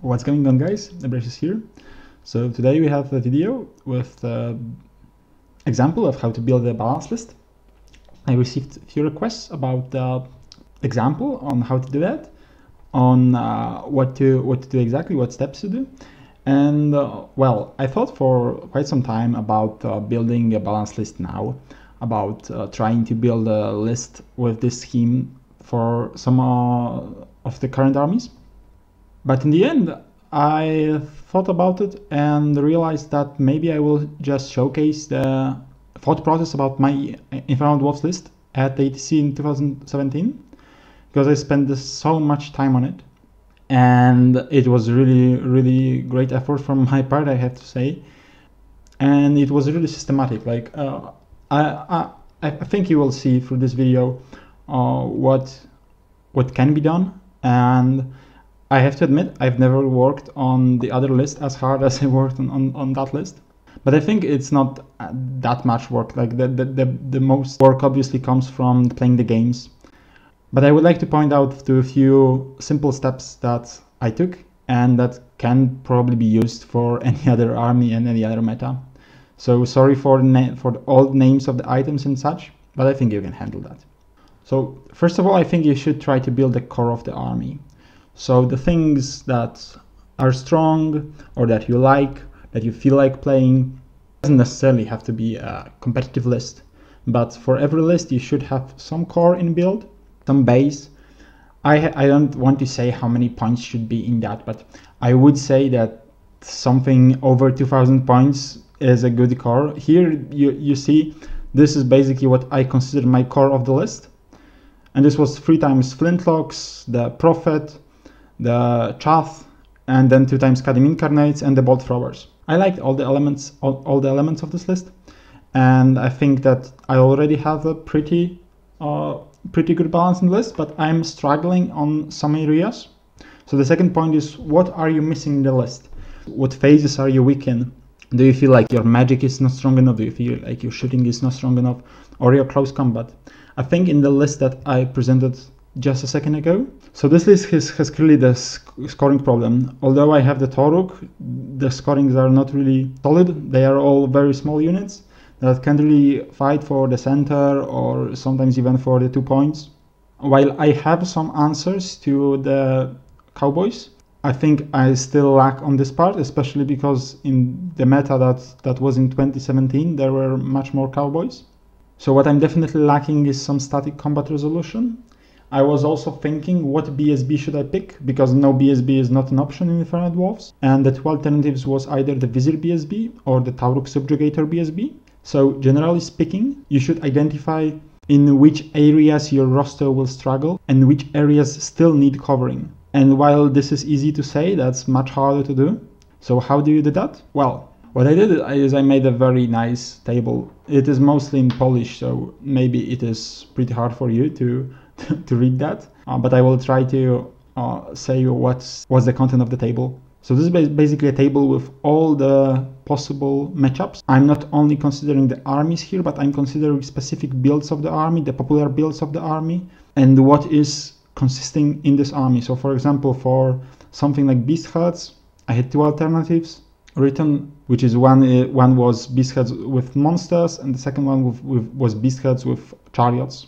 What's going on, guys? Vesuvius here. So today we have a video with the example of how to build a balance list. I received a few requests about the example on how to do that, on what to do exactly, what steps to do. And well, I thought for quite some time about building a balance list now, about trying to build a list with this scheme for some of the current armies. But in the end, I thought about it and realized that maybe I will just showcase the thought process about my Infernal Dwarfs list at the ETC in 2017, because I spent so much time on it. And it was really great effort from my part, I have to say. And it was really systematic. Like I think you will see through this video what can be done. And I have to admit, I've never worked on the other list as hard as I worked on that list. But I think it's not that much work. Like the most work obviously comes from playing the games. But I would like to point out to a few simple steps that I took and that can probably be used for any other army and any other meta. So sorry for all the names of the items and such, but I think you can handle that. So first of all, I think you should try to build the core of the army. So the things that are strong or that you like, that you feel like playing, doesn't necessarily have to be a competitive list. But for every list, you should have some core in build, some base. I don't want to say how many points should be in that, but I would say that something over 2000 points is a good core. Here you see, this is basically what I consider my core of the list. And this was 3 times Flintlocks, the Prophet, the Chaff, and then 2 times Kadim Incarnates and the Bolt Throwers. I liked all the elements of this list, and I think that I already have a pretty good balance in the list, but I'm struggling on some areas. So the second point is, what are you missing in the list? What phases are you weak in? Do you feel like your magic is not strong enough? Do you feel like your shooting is not strong enough? Or your close combat? I think in the list that I presented just a second ago, so this list has clearly the scoring problem. Although I have the Toruk, the scorings are not really solid. They are all very small units that can't really fight for the center or sometimes even for the 2 points. While I have some answers to the Cowboys, I think I still lack on this part, especially because in the meta that was in 2017, there were much more Cowboys. So what I'm definitely lacking is some static combat resolution. I was also thinking, what BSB should I pick? Because no BSB is not an option in Infernal Dwarfs. And the 2 alternatives was either the Vizier BSB or the Tauruk Subjugator BSB. So generally speaking, you should identify in which areas your roster will struggle and which areas still need covering. And while this is easy to say, that's much harder to do. So how do you do that? Well, what I did is I made a very nice table. It is mostly in Polish, so maybe it is pretty hard for you to read that, but I will try to say what's the content of the table. So this is basically a table with all the possible matchups. I'm not only considering the armies here, but I'm considering specific builds of the army, the popular builds of the army, and what is consisting in this army. So for example, for something like Beast Heads, I had 2 alternatives written, which is one was Beast Heads with monsters, and the second one was Beast Heads with chariots.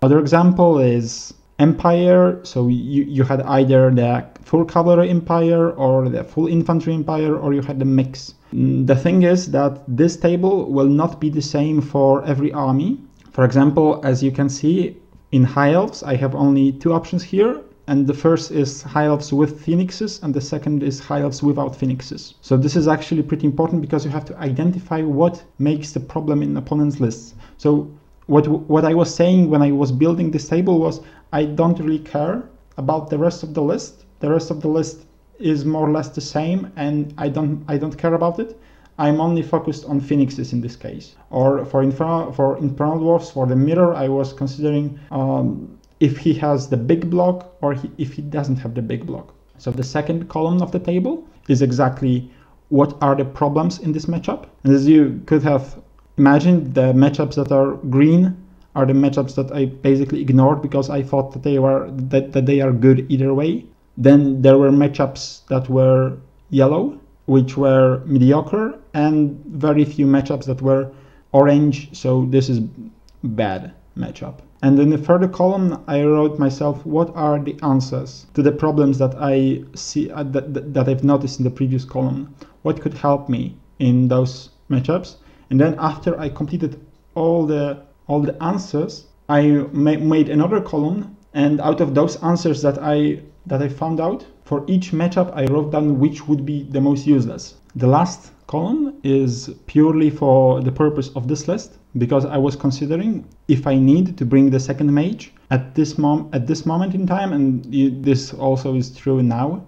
Other example is Empire. So you had either the full cavalry empire or the full infantry empire, or you had the mix. The thing is that this table will not be the same for every army. For example, as you can see, in High Elves, I have only 2 options here. And the first is High Elves with Phoenixes, and the second is High Elves without Phoenixes. So this is actually pretty important because you have to identify what makes the problem in opponent's lists. So what I was saying when I was building this table was, I don't really care about the rest of the list. The rest of the list is more or less the same, and I don't care about it. I'm only focused on Phoenixes in this case. Or for Infernal Dwarfs, for the mirror, I was considering if he has the big block or if he doesn't have the big block. So the second column of the table is exactly what are the problems in this matchup. And as you could have imagined, the matchups that are green are the matchups that I basically ignored because I thought that they are good either way. Then there were matchups that were yellow, which were mediocre, and very few matchups that were orange, so this is bad matchup. And in the further column, I wrote myself what are the answers to the problems that I see that I've noticed in the previous column. What could help me in those matchups? And then after I completed all the answers, I made another column, and out of those answers that I found out, for each matchup I wrote down which would be the most useless. The last column is purely for the purpose of this list, because I was considering if I need to bring the second mage at this moment in time, and this also is true now.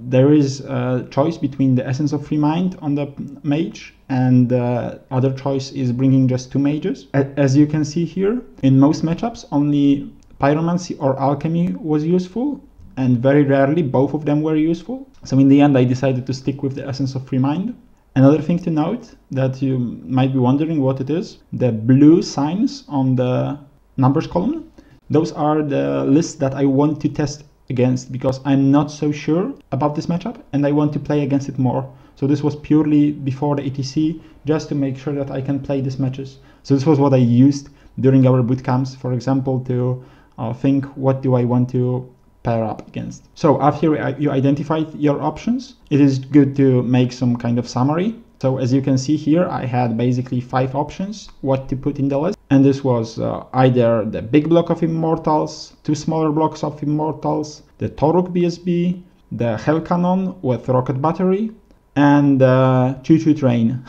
There is a choice between the Essence of Free Mind on the mage, and the other choice is bringing just 2 mages. As you can see here, in most matchups only Pyromancy or Alchemy was useful, and very rarely both of them were useful. So in the end I decided to stick with the Essence of Free Mind. Another thing to note that you might be wondering what it is, the blue signs on the numbers column, those are the lists that I want to test against, because I'm not so sure about this matchup and I want to play against it more. So this was purely before the ETC, just to make sure that I can play these matches. So this was what I used during our bootcamps, for example, to think what do I want to pair up against. So after you identified your options, it is good to make some kind of summary. So as you can see here, I had basically 5 options what to put in the list. And this was either the big block of Immortals, 2 smaller blocks of Immortals, the Toruk BSB, the Hell Cannon with Rocket Battery, and the Choo Choo Train,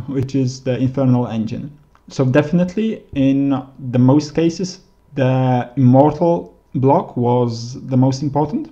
which is the Infernal Engine. So definitely in the most cases, the Immortal block was the most important.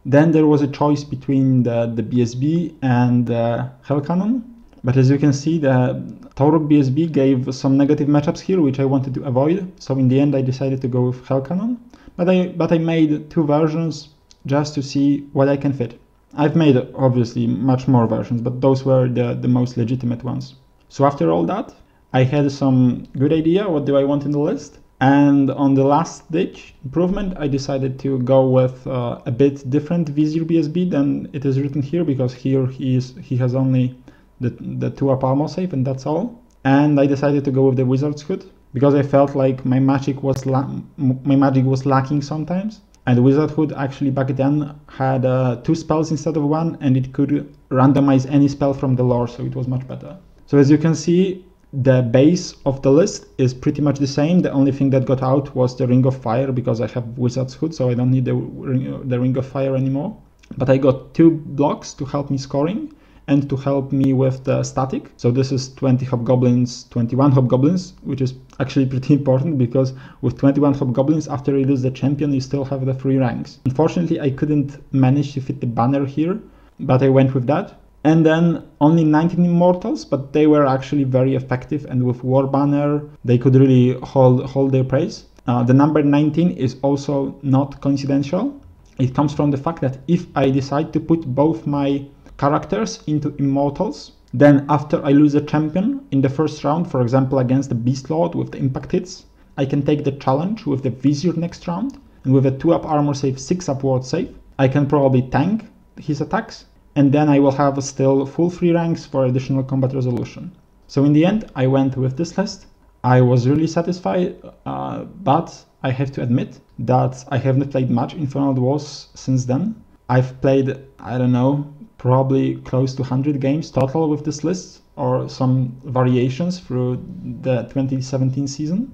Then there was a choice between the BSB and the Hell Cannon. But as you can see, the Toruk BSB gave some negative matchups here, which I wanted to avoid. So in the end, I decided to go with Hell Cannon. But I made 2 versions just to see what I can fit. I've made obviously much more versions, but those were the most legitimate ones. So after all that, I had some good idea what do I want in the list. And on the last ditch improvement, I decided to go with a bit different Vizier BSB than it is written here, because here he has only the 2-up armor save and that's all. And I decided to go with the Wizard's Hood because I felt like my magic was lacking sometimes. And Wizard Hood actually back then had 2 spells instead of 1, and it could randomize any spell from the lore, so it was much better. So as you can see, the base of the list is pretty much the same. The only thing that got out was the Ring of Fire, because I have Wizard's Hood, so I don't need the Ring of Fire anymore. But I got 2 blocks to help me scoring and to help me with the static. So this is 20 Hobgoblins, 21 Hobgoblins, which is actually pretty important, because with 21 Hobgoblins, after you lose the champion, you still have the 3 ranks. Unfortunately, I couldn't manage to fit the banner here, but I went with that. And then only 19 Immortals, but they were actually very effective, and with War Banner, they could really hold their praise. The number 19 is also not coincidental. It comes from the fact that if I decide to put both my characters into Immortals, then after I lose a champion in the first round, for example against the Beast Lord with the impact hits, I can take the challenge with the Vizier next round, and with a 2-up armor save, 6-up ward save, I can probably tank his attacks, and then I will have still full 3 ranks for additional combat resolution. So in the end, I went with this list. I was really satisfied, but I have to admit that I haven't played much Infernal Dwarfs since then. I've played, I don't know, probably close to 100 games total with this list, or some variations through the 2017 season.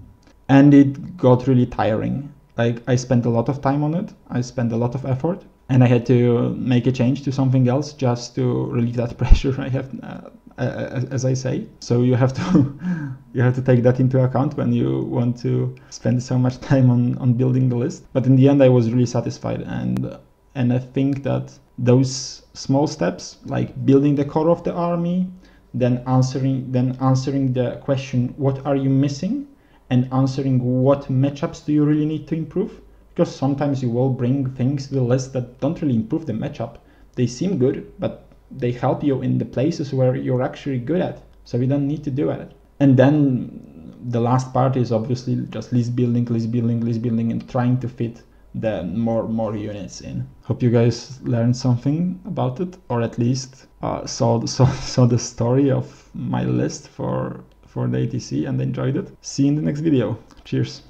And it got really tiring. Like, I spent a lot of time on it, I spent a lot of effort, and I had to make a change to something else just to relieve that pressure I have, as I say. So you have to take that into account when you want to spend so much time on building the list. But in the end, I was really satisfied, and I think that those small steps, like building the core of the army, then answering the question, what are you missing? And answering what matchups do you really need to improve? Because sometimes you will bring things to the list that don't really improve the matchup. They seem good, but they help you in the places where you're actually good at. So you don't need to do it. And then the last part is obviously just list building, and trying to fit the more units in. Hope you guys learned something about it, or at least saw the story of my list for the ATC and enjoyed it. See you in the next video. Cheers.